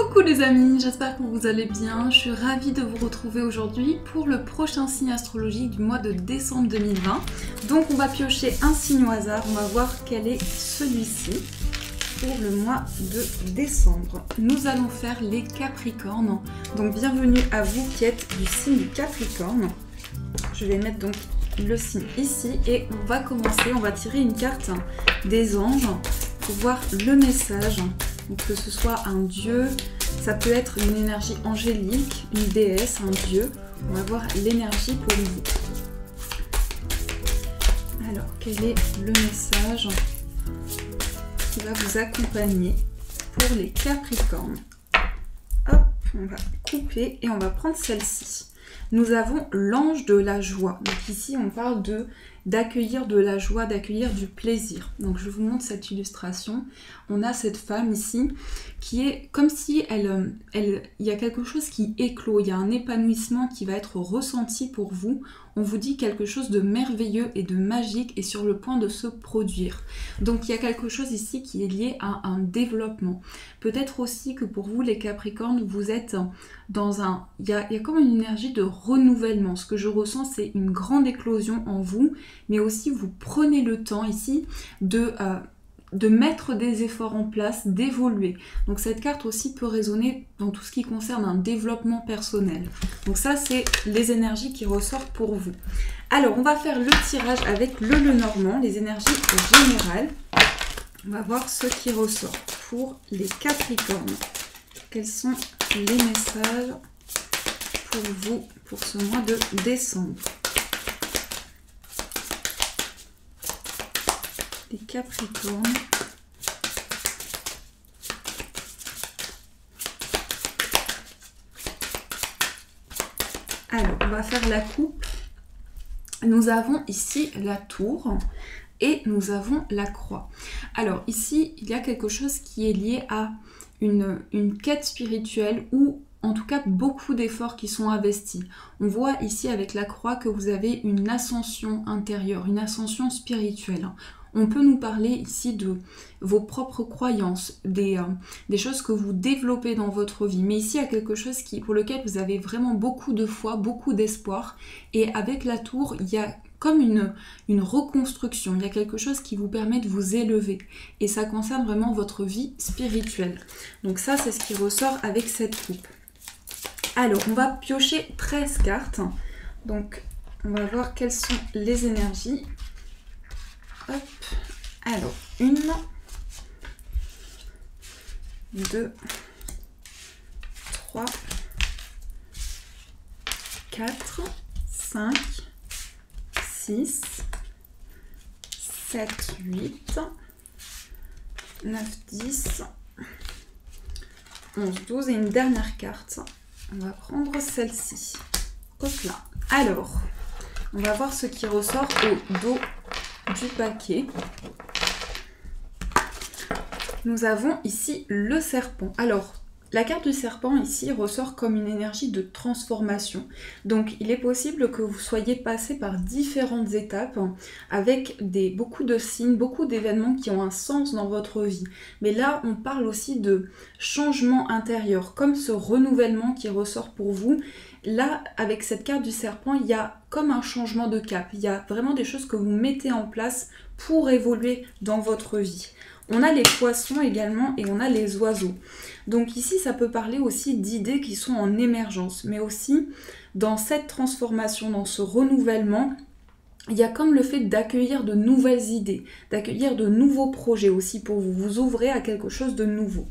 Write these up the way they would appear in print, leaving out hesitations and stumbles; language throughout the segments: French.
Coucou les amis, j'espère que vous allez bien. Je suis ravie de vous retrouver aujourd'hui pour le prochain signe astrologique du mois de décembre 2020. Donc on va piocher un signe au hasard, on va voir quel est celui-ci pour le mois de décembre. Nous allons faire les Capricornes. Donc bienvenue à vous qui êtes du signe du Capricorne. Je vais mettre donc le signe ici et on va commencer, on va tirer une carte des anges pour voir le message. Donc que ce soit un dieu, ça peut être une énergie angélique, une déesse, un dieu. On va voir l'énergie pour vous. Alors, quel est le message qui va vous accompagner pour les Capricornes? Hop, on va couper et on va prendre celle-ci. Nous avons l'ange de la joie. Donc ici, on parle d'accueillir de la joie, d'accueillir du plaisir. Donc je vous montre cette illustration. On a cette femme ici qui est comme si il y a quelque chose qui éclot, il y a un épanouissement qui va être ressenti pour vous. On vous dit quelque chose de merveilleux et de magique est sur le point de se produire. Donc il y a quelque chose ici qui est lié à un développement. Peut-être aussi que pour vous les Capricornes, vous êtes dans un... Il y a comme une énergie de renouvellement. Ce que je ressens, c'est une grande éclosion en vous, mais aussi vous prenez le temps ici de mettre des efforts en place, d'évoluer. Donc cette carte aussi peut résonner dans tout ce qui concerne un développement personnel. Donc ça, c'est les énergies qui ressortent pour vous. Alors, on va faire le tirage avec le Lenormand, les énergies générales. On va voir ce qui ressort pour les Capricornes. Quels sont les messages pour vous pour ce mois de décembre? Les Capricornes. Alors, on va faire la coupe. Nous avons ici la tour et nous avons la croix. Alors, ici, il y a quelque chose qui est lié à une quête spirituelle ou en tout cas beaucoup d'efforts qui sont investis. On voit ici avec la croix que vous avez une ascension intérieure, une ascension spirituelle. On peut nous parler ici de vos propres croyances, des choses que vous développez dans votre vie. Mais ici, il y a quelque chose pour lequel vous avez vraiment beaucoup de foi, beaucoup d'espoir. Et avec la tour, il y a comme une reconstruction. Il y a quelque chose qui vous permet de vous élever. Et ça concerne vraiment votre vie spirituelle. Donc ça, c'est ce qui ressort avec cette coupe. Alors, on va piocher 13 cartes. Donc, on va voir quelles sont les énergies. Hop. Alors, 1, 2, 3, 4, 5, 6, 7, 8, 9, 10, 11, 12 et une dernière carte. On va prendre celle-ci. Hop là. Alors, on va voir ce qui ressort au dos du paquet. Nous avons ici le serpent. Alors, la carte du serpent ici ressort comme une énergie de transformation. Donc, il est possible que vous soyez passé par différentes étapes avec beaucoup de signes, beaucoup d'événements qui ont un sens dans votre vie. Mais là, on parle aussi de changement intérieur, comme ce renouvellement qui ressort pour vous. Là, avec cette carte du serpent, il y a comme un changement de cap. Il y a vraiment des choses que vous mettez en place pour évoluer dans votre vie. On a les poissons également et on a les oiseaux. Donc ici, ça peut parler aussi d'idées qui sont en émergence, mais aussi dans cette transformation, dans ce renouvellement, il y a comme le fait d'accueillir de nouvelles idées, d'accueillir de nouveaux projets aussi pour vous. Vous ouvrez à quelque chose de nouveau.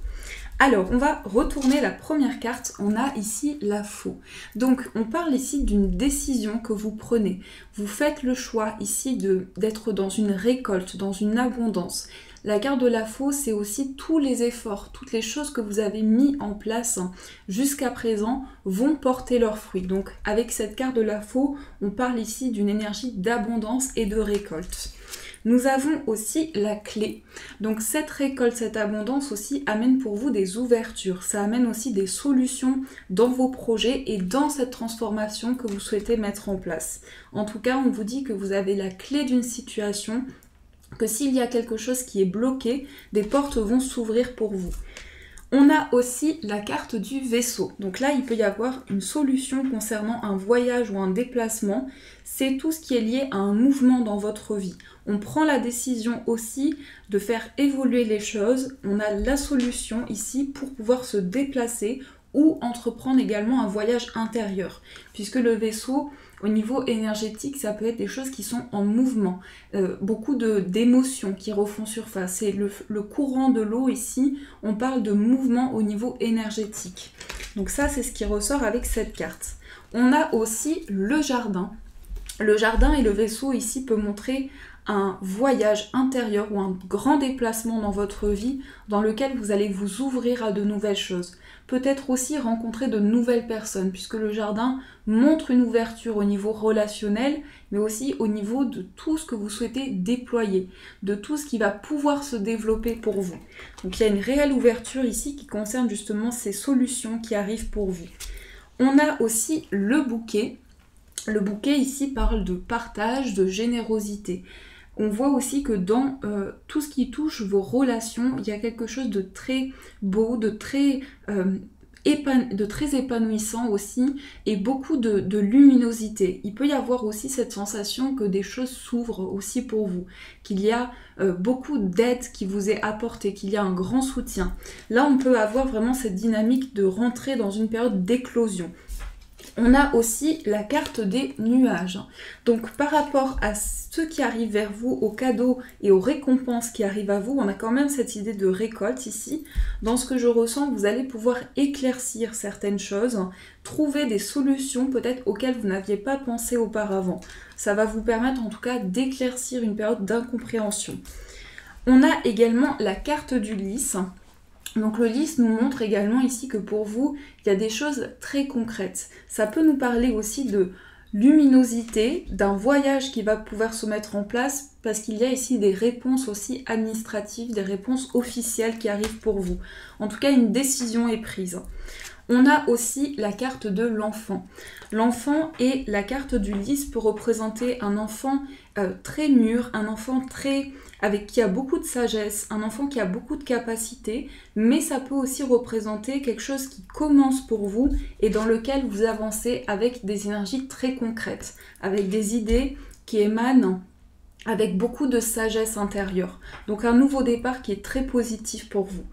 Alors, on va retourner la première carte. On a ici la faux. Donc, on parle ici d'une décision que vous prenez. Vous faites le choix ici d'être dans une récolte, dans une abondance. La carte de la faux, c'est aussi tous les efforts, toutes les choses que vous avez mis en place jusqu'à présent vont porter leurs fruits. Donc, avec cette carte de la faux, on parle ici d'une énergie d'abondance et de récolte. Nous avons aussi la clé. Donc cette récolte, cette abondance aussi amène pour vous des ouvertures. Ça amène aussi des solutions dans vos projets et dans cette transformation que vous souhaitez mettre en place. En tout cas, on vous dit que vous avez la clé d'une situation, que s'il y a quelque chose qui est bloqué, des portes vont s'ouvrir pour vous. On a aussi la carte du vaisseau. Donc là, il peut y avoir une solution concernant un voyage ou un déplacement. C'est tout ce qui est lié à un mouvement dans votre vie. On prend la décision aussi de faire évoluer les choses. On a la solution ici pour pouvoir se déplacer ou entreprendre également un voyage intérieur. Puisque le vaisseau, au niveau énergétique, ça peut être des choses qui sont en mouvement. Beaucoup d'émotions qui refont surface. Et le courant de l'eau ici, on parle de mouvement au niveau énergétique. Donc ça, c'est ce qui ressort avec cette carte. On a aussi le jardin. Le jardin et le vaisseau ici peut montrer un voyage intérieur ou un grand déplacement dans votre vie dans lequel vous allez vous ouvrir à de nouvelles choses. Peut-être aussi rencontrer de nouvelles personnes puisque le jardin montre une ouverture au niveau relationnel mais aussi au niveau de tout ce que vous souhaitez déployer, de tout ce qui va pouvoir se développer pour vous. Donc il y a une réelle ouverture ici qui concerne justement ces solutions qui arrivent pour vous. On a aussi le bouquet. Le bouquet ici parle de partage, de générosité. On voit aussi que dans tout ce qui touche vos relations, il y a quelque chose de très beau, de très épanouissant aussi, et beaucoup de luminosité. Il peut y avoir aussi cette sensation que des choses s'ouvrent aussi pour vous, qu'il y a beaucoup d'aide qui vous est apportée, qu'il y a un grand soutien. Là, on peut avoir vraiment cette dynamique de rentrer dans une période d'éclosion. On a aussi la carte des nuages. Donc par rapport à ce qui arrive vers vous, aux cadeaux et aux récompenses qui arrivent à vous, on a quand même cette idée de récolte ici. Dans ce que je ressens, vous allez pouvoir éclaircir certaines choses, trouver des solutions peut-être auxquelles vous n'aviez pas pensé auparavant. Ça va vous permettre en tout cas d'éclaircir une période d'incompréhension. On a également la carte du lys. Donc le lys nous montre également ici que pour vous, il y a des choses très concrètes. Ça peut nous parler aussi de luminosité, d'un voyage qui va pouvoir se mettre en place parce qu'il y a ici des réponses aussi administratives, des réponses officielles qui arrivent pour vous. En tout cas, une décision est prise. On a aussi la carte de l'enfant. L'enfant et la carte du lys peut représenter un enfant très mûr, un enfant qui a beaucoup de sagesse, un enfant qui a beaucoup de capacités, mais ça peut aussi représenter quelque chose qui commence pour vous et dans lequel vous avancez avec des énergies très concrètes, avec des idées qui émanent avec beaucoup de sagesse intérieure. Donc un nouveau départ qui est très positif pour vous.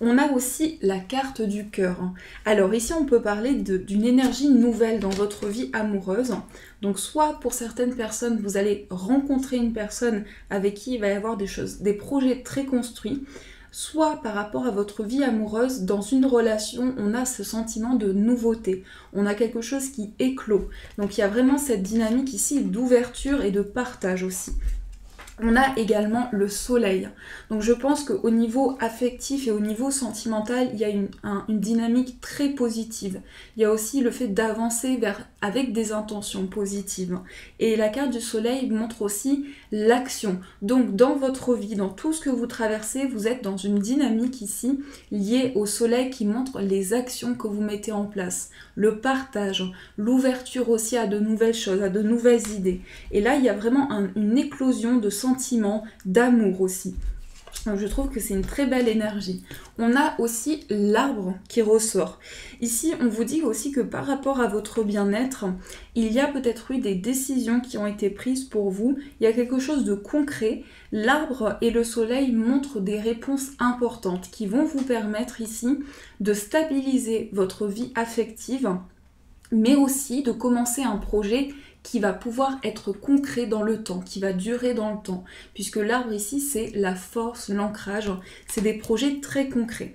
On a aussi la carte du cœur. Alors ici, on peut parler d'une énergie nouvelle dans votre vie amoureuse. Donc soit pour certaines personnes, vous allez rencontrer une personne avec qui il va y avoir des projets très construits, soit par rapport à votre vie amoureuse, dans une relation, on a ce sentiment de nouveauté. On a quelque chose qui éclot. Donc il y a vraiment cette dynamique ici d'ouverture et de partage aussi. On a également le soleil. Donc je pense qu'au niveau affectif et au niveau sentimental, il y a une dynamique très positive. Il y a aussi le fait d'avancer avec des intentions positives. Et la carte du soleil montre aussi l'action. Donc dans votre vie, dans tout ce que vous traversez, vous êtes dans une dynamique ici liée au soleil qui montre les actions que vous mettez en place. Le partage, l'ouverture aussi à de nouvelles choses, à de nouvelles idées. Et là, il y a vraiment une éclosion de sentiments, d'amour aussi. Donc je trouve que c'est une très belle énergie. On a aussi l'arbre qui ressort. Ici, on vous dit aussi que par rapport à votre bien-être, il y a peut-être eu des décisions qui ont été prises pour vous. Il y a quelque chose de concret. L'arbre et le soleil montrent des réponses importantes qui vont vous permettre ici de stabiliser votre vie affective, mais aussi de commencer un projet qui va pouvoir être concret dans le temps, qui va durer dans le temps. Puisque l'arbre ici, c'est la force, l'ancrage, c'est des projets très concrets.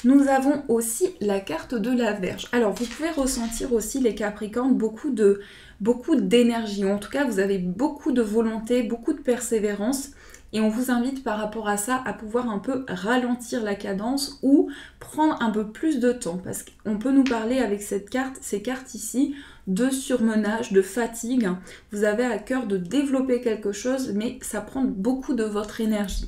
Nous avons aussi la carte de la Vierge. Alors, vous pouvez ressentir aussi, les Capricornes, beaucoup d'énergie. En tout cas, vous avez beaucoup de volonté, beaucoup de persévérance. Et on vous invite par rapport à ça à pouvoir un peu ralentir la cadence ou prendre un peu plus de temps. Parce qu'on peut nous parler avec ces cartes ici, de surmenage, de fatigue. Vous avez à cœur de développer quelque chose, mais ça prend beaucoup de votre énergie.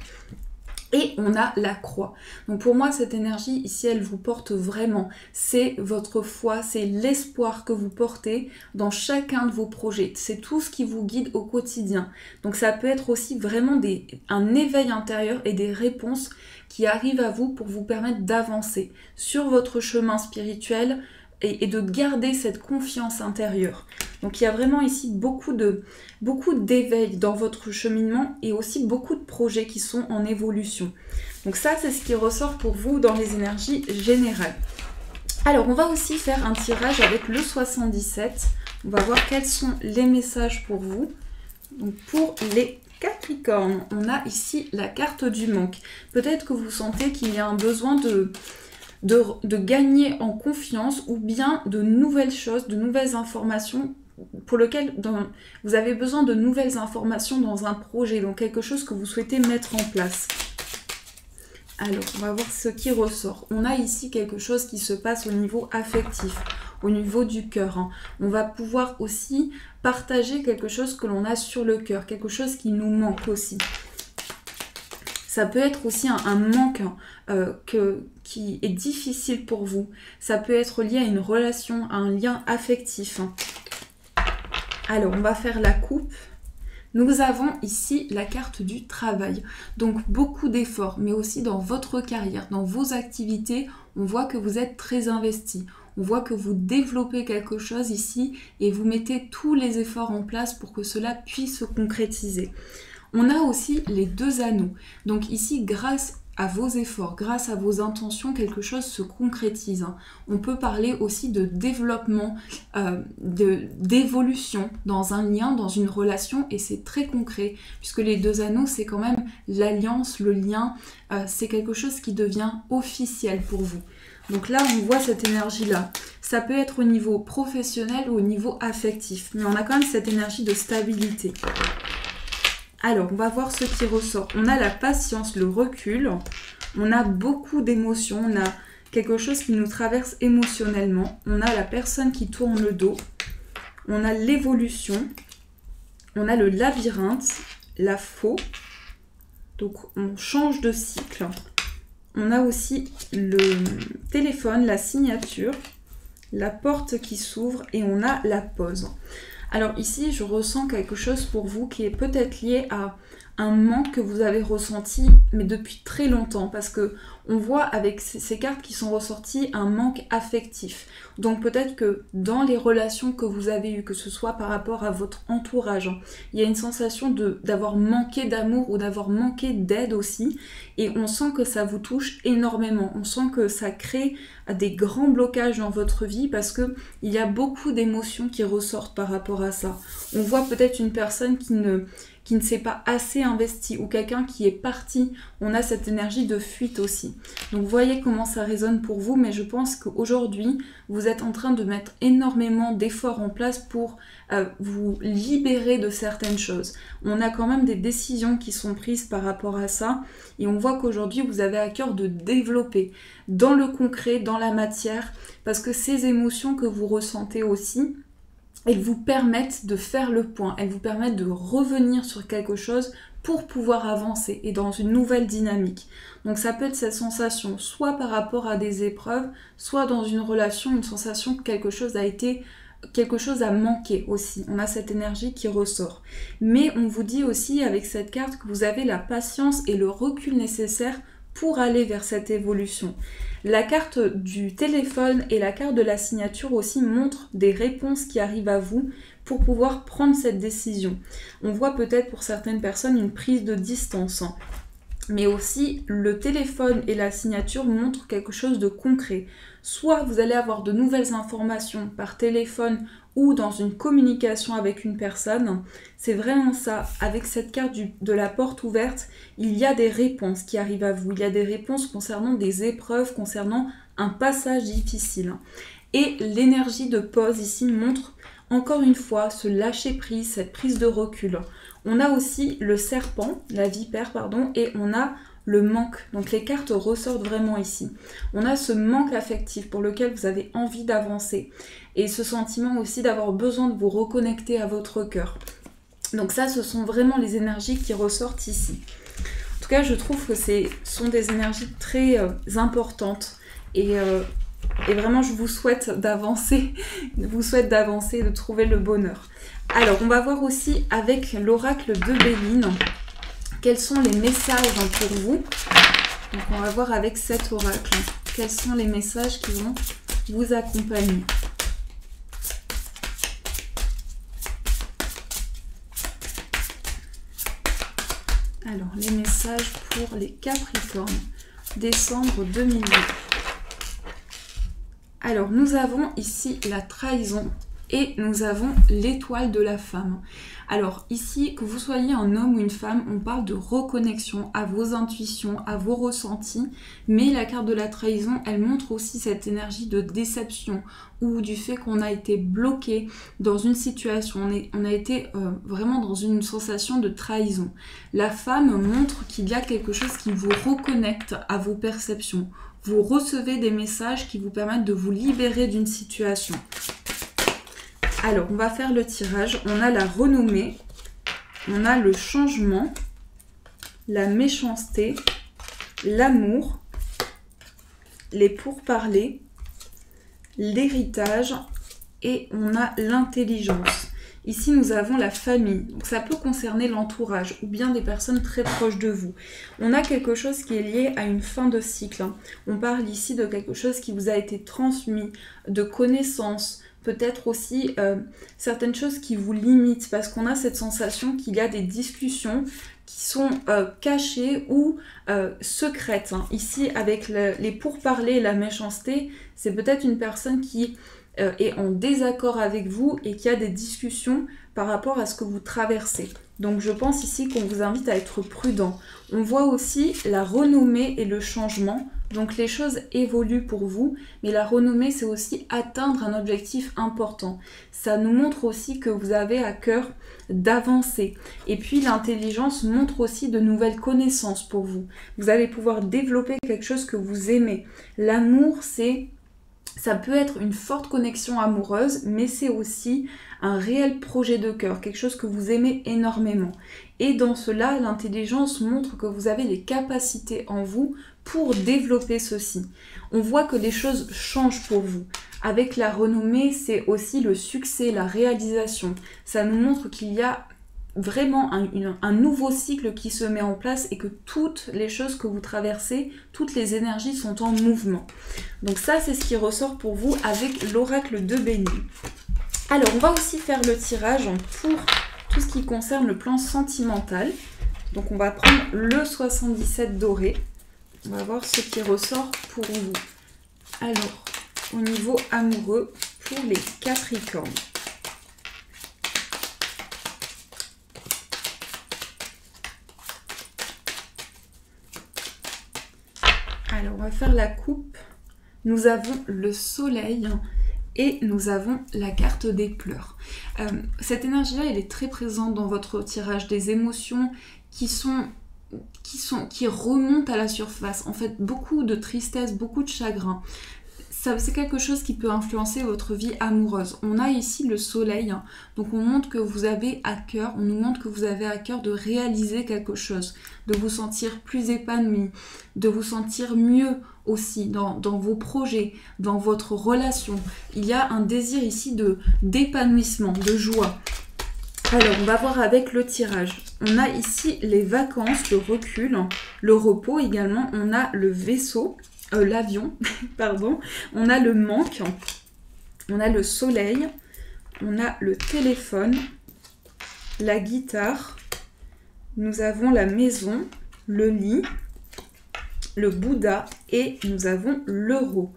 Et on a la croix. Donc pour moi, cette énergie ici, elle vous porte vraiment. C'est votre foi, c'est l'espoir que vous portez dans chacun de vos projets. C'est tout ce qui vous guide au quotidien. Donc ça peut être aussi vraiment un éveil intérieur et des réponses qui arrivent à vous pour vous permettre d'avancer sur votre chemin spirituel et de garder cette confiance intérieure. Donc il y a vraiment ici beaucoup d'éveil dans votre cheminement et aussi beaucoup de projets qui sont en évolution. Donc ça, c'est ce qui ressort pour vous dans les énergies générales. Alors, on va aussi faire un tirage avec le 77. On va voir quels sont les messages pour vous. Donc pour les Capricornes, on a ici la carte du manque. Peut-être que vous sentez qu'il y a un besoin de gagner en confiance ou bien de nouvelles choses, de nouvelles informations pour lequel vous avez besoin de nouvelles informations dans un projet, donc quelque chose que vous souhaitez mettre en place. Alors, on va voir ce qui ressort. On a ici quelque chose qui se passe au niveau affectif, au niveau du cœur. On va pouvoir aussi partager quelque chose que l'on a sur le cœur, quelque chose qui nous manque aussi. Ça peut être aussi un manque qui est difficile pour vous. Ça peut être lié à une relation, à un lien affectif. Alors, on va faire la coupe. Nous avons ici la carte du travail. Donc, beaucoup d'efforts, mais aussi dans votre carrière, dans vos activités, on voit que vous êtes très investi. On voit que vous développez quelque chose ici et vous mettez tous les efforts en place pour que cela puisse se concrétiser. On a aussi les 2 anneaux. Donc ici, grâce à vos efforts, grâce à vos intentions, quelque chose se concrétise. On peut parler aussi de développement, d'évolution dans un lien, dans une relation, et c'est très concret, puisque les 2 anneaux, c'est quand même l'alliance, le lien, c'est quelque chose qui devient officiel pour vous. Donc là, on voit cette énergie-là. Ça peut être au niveau professionnel ou au niveau affectif, mais on a quand même cette énergie de stabilité. Alors, on va voir ce qui ressort. On a la patience, le recul. On a beaucoup d'émotions. On a quelque chose qui nous traverse émotionnellement. On a la personne qui tourne le dos. On a l'évolution. On a le labyrinthe, la faux. Donc, on change de cycle. On a aussi le téléphone, la signature, la porte qui s'ouvre et on a la pause. Alors ici, je ressens quelque chose pour vous qui est peut-être lié à un manque que vous avez ressenti, mais depuis très longtemps, parce que on voit avec ces cartes qui sont ressorties un manque affectif. Donc peut-être que dans les relations que vous avez eues, que ce soit par rapport à votre entourage, il y a une sensation d'avoir manqué d'amour ou d'avoir manqué d'aide aussi, et on sent que ça vous touche énormément. On sent que ça crée des grands blocages dans votre vie parce que il y a beaucoup d'émotions qui ressortent par rapport à ça. On voit peut-être une personne qui ne s'est pas assez investi ou quelqu'un qui est parti. On a cette énergie de fuite aussi. Donc voyez comment ça résonne pour vous, mais je pense qu'aujourd'hui, vous êtes en train de mettre énormément d'efforts en place pour vous libérer de certaines choses. On a quand même des décisions qui sont prises par rapport à ça et on voit qu'aujourd'hui, vous avez à cœur de développer dans le concret, dans la matière, parce que ces émotions que vous ressentez aussi, elles vous permettent de faire le point, elles vous permettent de revenir sur quelque chose pour pouvoir avancer et dans une nouvelle dynamique. Donc ça peut être cette sensation, soit par rapport à des épreuves, soit dans une relation, une sensation que quelque chose a manqué aussi. On a cette énergie qui ressort. Mais on vous dit aussi avec cette carte que vous avez la patience et le recul nécessaire pour aller vers cette évolution. La carte du téléphone et la carte de la signature aussi montrent des réponses qui arrivent à vous pour pouvoir prendre cette décision. On voit peut-être pour certaines personnes une prise de distance, mais aussi le téléphone et la signature montrent quelque chose de concret. Soit vous allez avoir de nouvelles informations par téléphone ou dans une communication avec une personne, c'est vraiment ça. Avec cette carte de la porte ouverte, il y a des réponses qui arrivent à vous. Il y a des réponses concernant des épreuves, concernant un passage difficile. Et l'énergie de pause ici montre encore une fois ce lâcher prise, cette prise de recul. On a aussi le serpent, la vipère, pardon, et on a le manque. Donc les cartes ressortent vraiment ici. On a ce manque affectif pour lequel vous avez envie d'avancer. Et ce sentiment aussi d'avoir besoin de vous reconnecter à votre cœur. Donc ça, ce sont vraiment les énergies qui ressortent ici. En tout cas, je trouve que ce sont des énergies très importantes et vraiment, je vous souhaite d'avancer, de trouver le bonheur. Alors, on va voir aussi avec l'oracle de Béline, quels sont les messages pour vous. Donc, on va voir avec cet oracle, quels sont les messages qui vont vous accompagner. Alors, les messages pour les Capricornes, décembre 2020. Alors, nous avons ici la trahison et nous avons l'étoile de la femme. Alors, ici, que vous soyez un homme ou une femme, on parle de reconnexion à vos intuitions, à vos ressentis, mais la carte de la trahison, elle montre aussi cette énergie de déception ou du fait qu'on a été bloqué dans une situation, on a été vraiment dans une sensation de trahison. La femme montre qu'il y a quelque chose qui vous reconnecte à vos perceptions. Vous recevez des messages qui vous permettent de vous libérer d'une situation. Alors, on va faire le tirage. On a la renommée, on a le changement, la méchanceté, l'amour, les pourparlers, l'héritage et on a l'intelligence. Ici, nous avons la famille. Donc, ça peut concerner l'entourage ou bien des personnes très proches de vous. On a quelque chose qui est lié à une fin de cycle. On parle ici de quelque chose qui vous a été transmis, de connaissances, peut-être aussi certaines choses qui vous limitent parce qu'on a cette sensation qu'il y a des discussions qui sont cachées ou secrètes. Ici, avec les pourparlers et la méchanceté, c'est peut-être une personne qui est en désaccord avec vous et qui a des discussions par rapport à ce que vous traversez. Donc je pense ici qu'on vous invite à être prudent. On voit aussi la renommée et le changement. Donc les choses évoluent pour vous, mais la renommée, c'est aussi atteindre un objectif important. Ça nous montre aussi que vous avez à cœur d'avancer. Et puis l'intelligence montre aussi de nouvelles connaissances pour vous. Vous allez pouvoir développer quelque chose que vous aimez. L'amour, ça peut être une forte connexion amoureuse, mais c'est aussi un réel projet de cœur, quelque chose que vous aimez énormément. Et dans cela, l'intelligence montre que vous avez les capacités en vous pour développer ceci. On voit que les choses changent pour vous. Avec la renommée, c'est aussi le succès, la réalisation. Ça nous montre qu'il y a vraiment un nouveau cycle qui se met en place et que toutes les choses que vous traversez, toutes les énergies sont en mouvement. Donc ça, c'est ce qui ressort pour vous avec l'oracle de Béline. Alors, on va aussi faire le tirage pour tout ce qui concerne le plan sentimental. Donc, on va prendre le 77 doré. On va voir ce qui ressort pour vous. Alors, au niveau amoureux, pour les Capricornes. Alors, on va faire la coupe. Nous avons le soleil et nous avons la carte des pleurs. Cette énergie-là, elle est très présente dans votre tirage. Des émotions qui remontent à la surface. En fait, beaucoup de tristesse, beaucoup de chagrin. C'est quelque chose qui peut influencer votre vie amoureuse. On a ici le soleil, donc on montre que vous avez à cœur, on nous montre que vous avez à cœur de réaliser quelque chose, de vous sentir plus épanoui, de vous sentir mieux aussi dans vos projets, dans votre relation. Il y a un désir ici d'épanouissement, de joie. Alors, on va voir avec le tirage. On a ici les vacances, le recul, le repos également. On a le vaisseau. L'avion, pardon, on a le manque, on a le soleil, on a le téléphone, la guitare, nous avons la maison, le lit, le Bouddha et nous avons l'euro.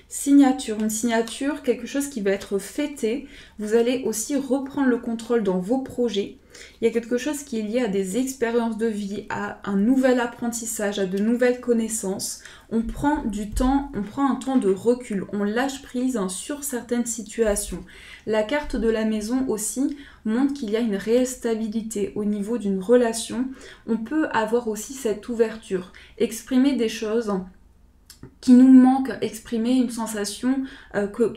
Signature, une signature, quelque chose qui va être fêté. Vous allez aussi reprendre le contrôle dans vos projets. Il y a quelque chose qui est lié à des expériences de vie, à un nouvel apprentissage, à de nouvelles connaissances. On prend du temps, on prend un temps de recul, on lâche prise sur certaines situations. La carte de la maison aussi montre qu'il y a une réelle stabilité au niveau d'une relation. On peut avoir aussi cette ouverture, exprimer des choses qui nous manquent, exprimer une sensation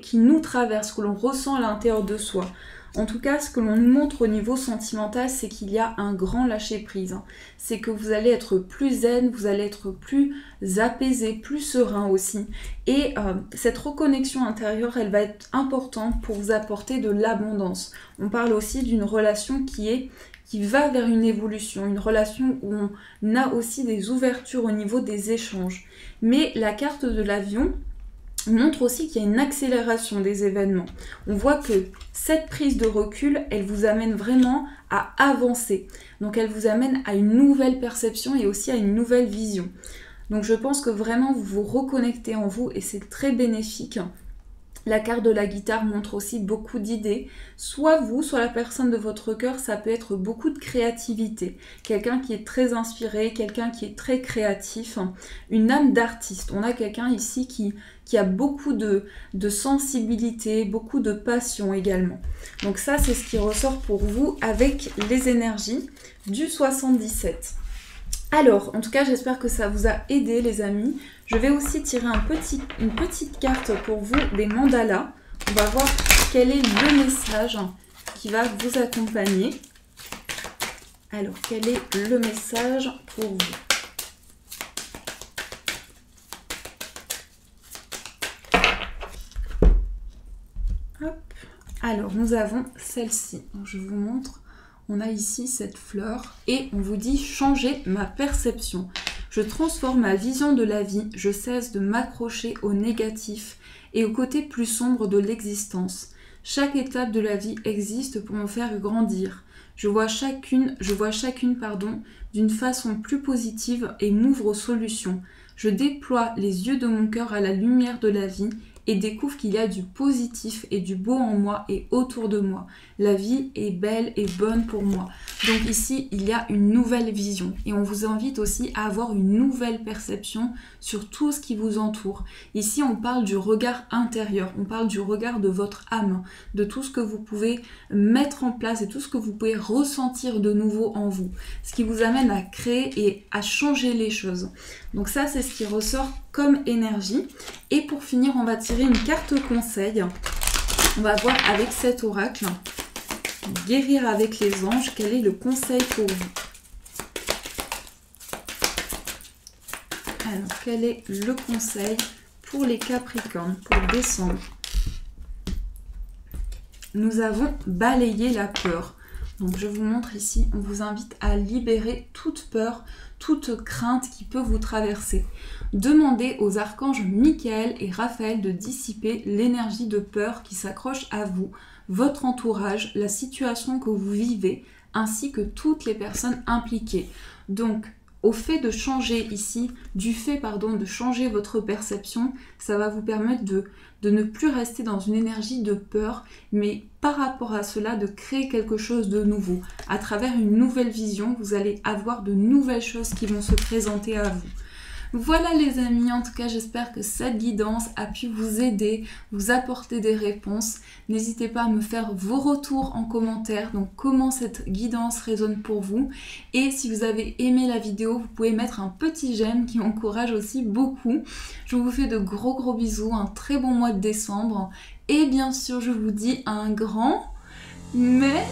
qui nous traverse, que l'on ressent à l'intérieur de soi. En tout cas, ce que l'on nous montre au niveau sentimental, c'est qu'il y a un grand lâcher-prise. C'est que vous allez être plus zen, vous allez être plus apaisé, plus serein aussi. Et cette reconnexion intérieure, elle va être importante pour vous apporter de l'abondance. On parle aussi d'une relation qui va vers une évolution, une relation où on a aussi des ouvertures au niveau des échanges. Mais la carte de l'avion montre aussi qu'il y a une accélération des événements. On voit que cette prise de recul, elle vous amène vraiment à avancer. Donc elle vous amène à une nouvelle perception et aussi à une nouvelle vision. Donc je pense que vraiment vous vous reconnectez en vous et c'est très bénéfique. La carte de la guitare montre aussi beaucoup d'idées. Soit vous, soit la personne de votre cœur, ça peut être beaucoup de créativité. Quelqu'un qui est très inspiré, quelqu'un qui est très créatif, une âme d'artiste. On a quelqu'un ici qui a beaucoup de sensibilité, beaucoup de passion également. Donc ça, c'est ce qui ressort pour vous avec les énergies du 77. Alors, en tout cas, j'espère que ça vous a aidé, les amis. Je vais aussi tirer une petite carte pour vous des mandalas. On va voir quel est le message qui va vous accompagner. Alors, quel est le message pour vous? Hop. Alors, nous avons celle-ci. Je vous montre. On a ici cette fleur et on vous dit « changer ma perception ». Je transforme ma vision de la vie, je cesse de m'accrocher au négatif et au côté plus sombre de l'existence. Chaque étape de la vie existe pour me faire grandir. Je vois chacune d'une façon plus positive et m'ouvre aux solutions. Je déploie les yeux de mon cœur à la lumière de la vie et découvre qu'il y a du positif et du beau en moi et autour de moi. La vie est belle et bonne pour moi. Donc ici, il y a une nouvelle vision et on vous invite aussi à avoir une nouvelle perception sur tout ce qui vous entoure. Ici, on parle du regard intérieur, on parle du regard de votre âme, de tout ce que vous pouvez mettre en place et tout ce que vous pouvez ressentir de nouveau en vous. Ce qui vous amène à créer et à changer les choses. Donc ça, c'est ce qui ressort comme énergie. Et pour finir, on va tirer une carte conseil. On va voir avec cet oracle, guérir avec les anges, quel est le conseil pour vous. Alors, quel est le conseil pour les Capricornes pour décembre? Nous avons balayé la peur. Donc je vous montre ici, on vous invite à libérer toute peur, toute crainte qui peut vous traverser. Demandez aux archanges Michael et Raphaël de dissiper l'énergie de peur qui s'accroche à vous, votre entourage, la situation que vous vivez, ainsi que toutes les personnes impliquées. Donc, au fait de changer ici, de changer votre perception, ça va vous permettre de ne plus rester dans une énergie de peur, mais par rapport à cela, de créer quelque chose de nouveau. À travers une nouvelle vision, vous allez avoir de nouvelles choses qui vont se présenter à vous. Voilà les amis, en tout cas j'espère que cette guidance a pu vous aider, vous apporter des réponses. N'hésitez pas à me faire vos retours en commentaire, donc comment cette guidance résonne pour vous. Et si vous avez aimé la vidéo, vous pouvez mettre un petit j'aime qui encourage aussi beaucoup. Je vous fais de gros bisous, un très bon mois de décembre. Et bien sûr, je vous dis un grand merci.